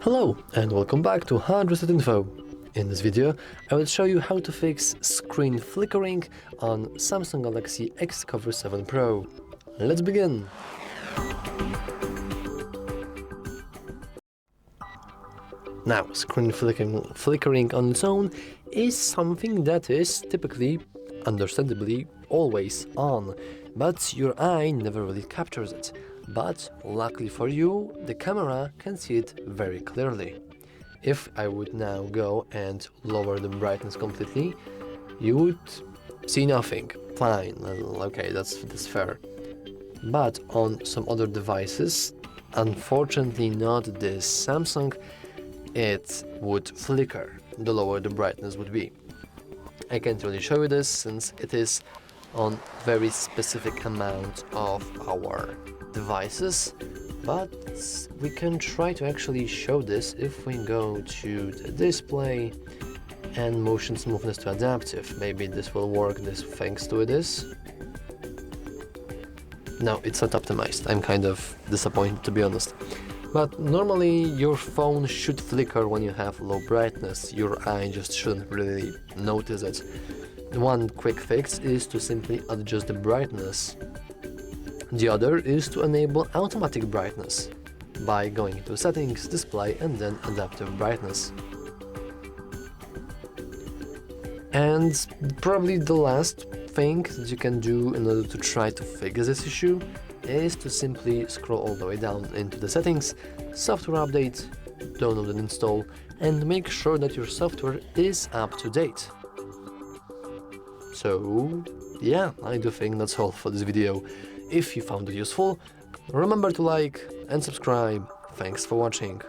Hello and welcome back to HardReset.Info. In this video, I will show you how to fix screen flickering on Samsung Galaxy XCover7 Pro. Let's begin! Now, screen flickering on its own is something that is typically, understandably, always on, but your eye never really captures it. But luckily for you, the camera can see it very clearly. If I would now go and lower the brightness completely, you would see nothing. Fine, okay, that's fair. But on some other devices, unfortunately not this Samsung, it would flicker the lower the brightness would be. I can't really show you this since it is on very specific amount of our devices, but we can try to actually show this if we go to the display and motion smoothness to adaptive. Maybe this will work thanks to this. No, it's not optimized. I'm kind of disappointed, to be honest. But normally your phone should flicker when you have low brightness. Your eye just shouldn't really notice it. One quick fix is to simply adjust the brightness. The other is to enable automatic brightness by going to settings, display and then adaptive brightness. And probably the last thing that you can do in order to try to fix this issue is to simply scroll all the way down into the settings, software update, download and install, and make sure that your software is up to date. So yeah, I do think that's all for this video. If you found it useful, remember to like and subscribe. Thanks for watching.